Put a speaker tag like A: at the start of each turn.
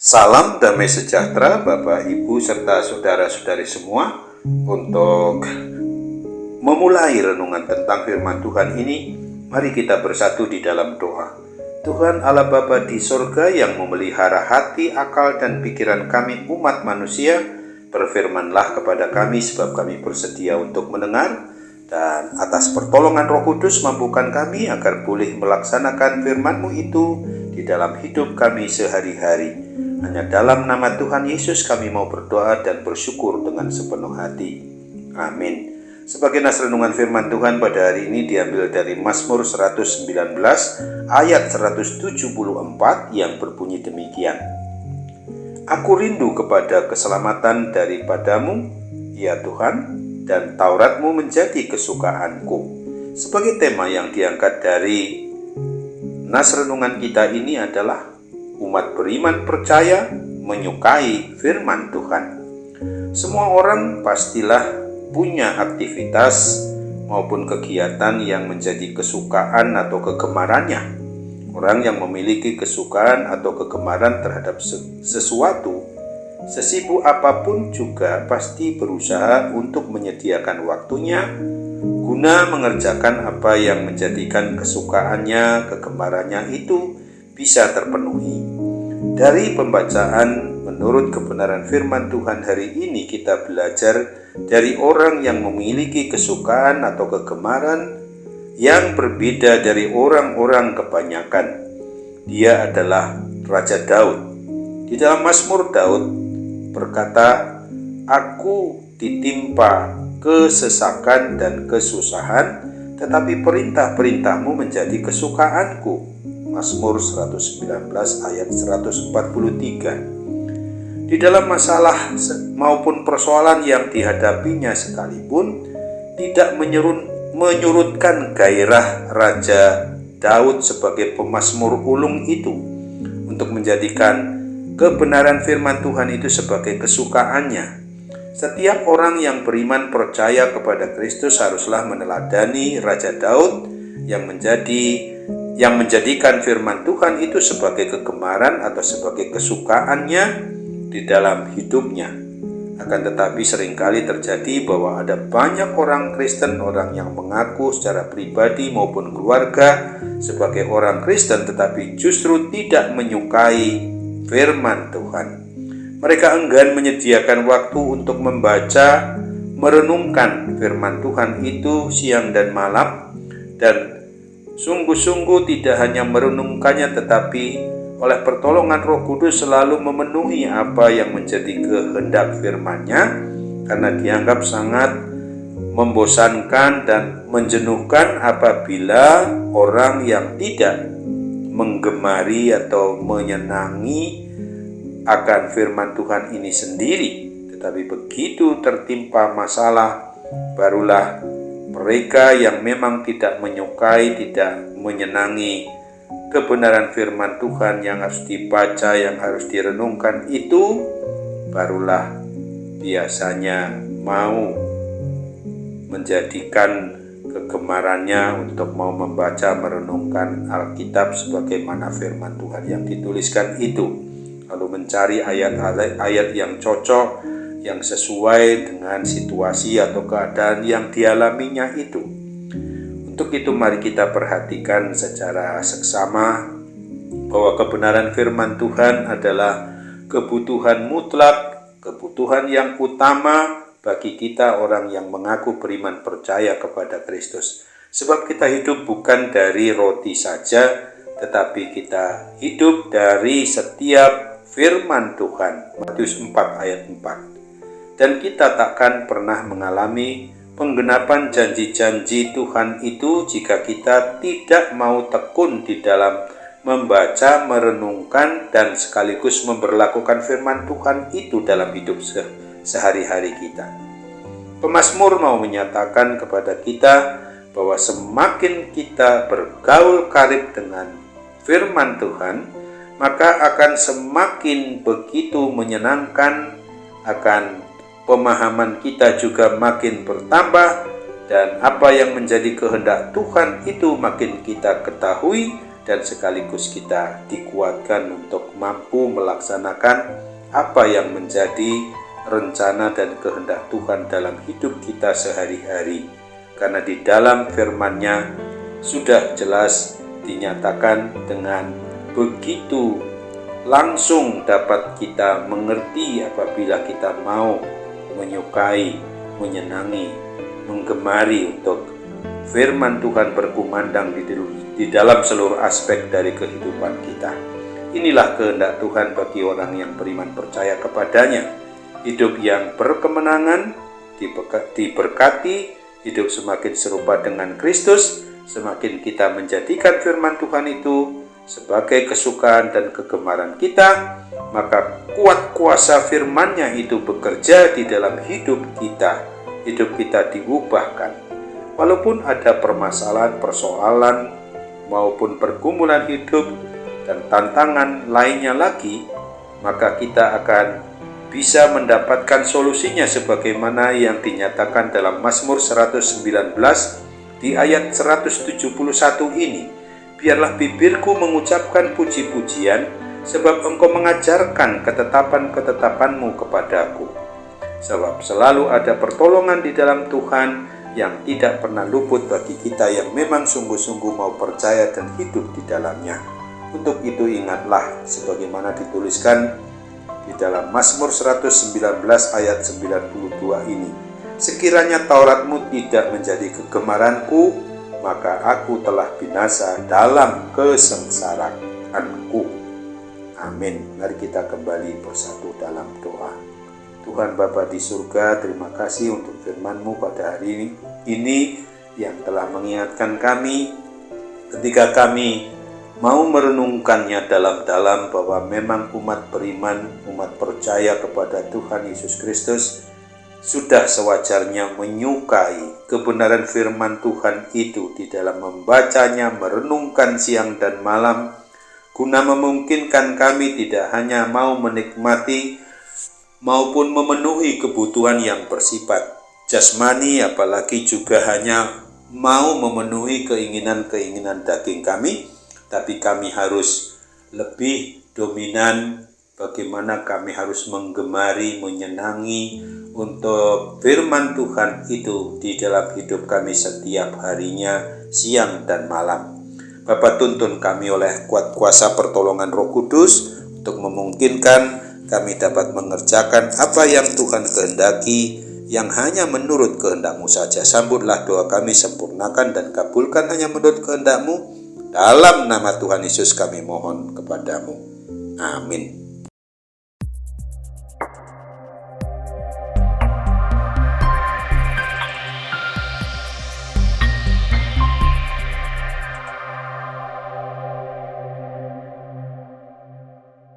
A: Salam damai sejahtera Bapak, Ibu, serta saudara-saudari semua. Untuk memulai renungan tentang firman Tuhan ini, mari kita bersatu di dalam doa. Tuhan Allah Bapa di sorga yang memelihara hati, akal, dan pikiran kami umat manusia, berfirmanlah kepada kami sebab kami bersedia untuk mendengar, dan atas pertolongan Roh Kudus mampukan kami agar boleh melaksanakan firman-Mu itu di dalam hidup kami sehari-hari. Hanya dalam nama Tuhan Yesus kami mau berdoa dan bersyukur dengan sepenuh hati. Amin. Sebagai nas renungan firman Tuhan pada hari ini diambil dari Mazmur 119 ayat 174 yang berbunyi demikian. Aku rindu kepada keselamatan daripadamu, ya Tuhan, dan Taurat-Mu menjadi kesukaanku. Sebagai tema yang diangkat dari nas renungan kita ini adalah umat beriman percaya menyukai firman Tuhan. Semua orang pastilah punya aktivitas maupun kegiatan yang menjadi kesukaan atau kegemarannya. Orang yang memiliki kesukaan atau kegemaran terhadap sesuatu, sesibuk apapun juga pasti berusaha untuk menyediakan waktunya guna mengerjakan apa yang menjadikan kesukaannya, kegemarannya itu bisa terpenuhi. Dari pembacaan menurut kebenaran firman Tuhan hari ini, kita belajar dari orang yang memiliki kesukaan atau kegemaran yang berbeda dari orang-orang kebanyakan. Dia adalah Raja Daud. Di dalam Mazmur, Daud berkata, "Aku ditimpa kesesakan dan kesusahan, tetapi perintah-perintah-Mu menjadi kesukaanku." Mazmur 119 ayat 143. Di dalam masalah maupun persoalan yang dihadapinya sekalipun, tidak menyurutkan gairah Raja Daud sebagai pemazmur ulung itu untuk menjadikan kebenaran firman Tuhan itu sebagai kesukaannya. Setiap orang yang beriman percaya kepada Kristus haruslah meneladani Raja Daud yang menjadikan firman Tuhan itu sebagai kegemaran atau sebagai kesukaannya di dalam hidupnya. Akan tetapi seringkali terjadi bahwa ada banyak orang Kristen, orang yang mengaku secara pribadi maupun keluarga sebagai orang Kristen, tetapi justru tidak menyukai firman Tuhan. Mereka enggan menyediakan waktu untuk membaca, merenungkan firman Tuhan itu siang dan malam, dan sungguh-sungguh tidak hanya merenungkannya, tetapi oleh pertolongan Roh Kudus selalu memenuhi apa yang menjadi kehendak firman-Nya, karena dianggap sangat membosankan dan menjenuhkan apabila orang yang tidak menggemari atau menyenangi akan firman Tuhan ini sendiri, tetapi begitu tertimpa masalah, barulah mereka yang memang tidak menyukai, tidak menyenangi kebenaran firman Tuhan yang harus dibaca, yang harus direnungkan itu, barulah biasanya mau menjadikan kegemarannya untuk mau membaca, merenungkan Alkitab sebagaimana firman Tuhan yang dituliskan itu, lalu mencari ayat-ayat yang cocok, yang sesuai dengan situasi atau keadaan yang dialaminya itu. Untuk itu mari kita perhatikan secara seksama bahwa kebenaran firman Tuhan adalah kebutuhan mutlak, kebutuhan yang utama bagi kita orang yang mengaku beriman percaya kepada Kristus. Sebab kita hidup bukan dari roti saja, tetapi kita hidup dari setiap firman Tuhan. Matius 4 ayat 4. Dan kita takkan pernah mengalami penggenapan janji-janji Tuhan itu jika kita tidak mau tekun di dalam membaca, merenungkan, dan sekaligus memberlakukan firman Tuhan itu dalam hidup sehari-hari kita. Pemazmur mau menyatakan kepada kita bahwa semakin kita bergaul karib dengan firman Tuhan, maka akan semakin begitu menyenangkan, akan pemahaman kita juga makin bertambah, dan apa yang menjadi kehendak Tuhan itu makin kita ketahui dan sekaligus kita dikuatkan untuk mampu melaksanakan apa yang menjadi rencana dan kehendak Tuhan dalam hidup kita sehari-hari. Karena di dalam firman-Nya sudah jelas dinyatakan dengan begitu langsung dapat kita mengerti apabila kita mau menyukai, menyenangi, menggemari untuk firman Tuhan berkumandang di dalam seluruh aspek dari kehidupan kita. Inilah kehendak Tuhan bagi orang yang beriman percaya kepadanya. Hidup yang berkemenangan, diberkati, hidup semakin serupa dengan Kristus, semakin kita menjadikan firman Tuhan itu sebagai kesukaan dan kegemaran kita, maka kuat kuasa firman-Nya itu bekerja di dalam hidup kita. Hidup kita diubahkan. Walaupun ada permasalahan, persoalan, maupun pergumulan hidup dan tantangan lainnya lagi, maka kita akan bisa mendapatkan solusinya sebagaimana yang dinyatakan dalam Mazmur 119 di ayat 171 ini. Biarlah bibirku mengucapkan puji-pujian, sebab Engkau mengajarkan ketetapan-ketetapan-Mu kepadaku. Sebab selalu ada pertolongan di dalam Tuhan yang tidak pernah luput bagi kita yang memang sungguh-sungguh mau percaya dan hidup di dalamnya. Untuk itu ingatlah sebagaimana dituliskan di dalam Mazmur 119 ayat 92 ini. Sekiranya Taurat-Mu tidak menjadi kegemaranku, maka aku telah binasa dalam kesengsaraanku. Amin. Mari kita kembali bersatu dalam doa. Tuhan Bapa di surga, terima kasih untuk firman-Mu pada hari ini yang telah mengingatkan kami ketika kami mau merenungkannya dalam-dalam bahwa memang umat beriman, umat percaya kepada Tuhan Yesus Kristus sudah sewajarnya menyukai kebenaran firman Tuhan itu di dalam membacanya, merenungkan siang dan malam, guna memungkinkan kami tidak hanya mau menikmati maupun memenuhi kebutuhan yang bersifat jasmani, apalagi juga hanya mau memenuhi keinginan-keinginan daging kami, tapi kami harus lebih dominan bagaimana kami harus menggemari, menyenangi untuk firman Tuhan itu di dalam hidup kami setiap harinya, siang dan malam. Bapa, tuntun kami oleh kuat kuasa pertolongan Roh Kudus untuk memungkinkan kami dapat mengerjakan apa yang Tuhan kehendaki, yang hanya menurut kehendak-Mu saja. Sambutlah doa kami, sempurnakan dan kabulkan hanya menurut kehendak-Mu. Dalam nama Tuhan Yesus kami mohon kepadamu. Amin.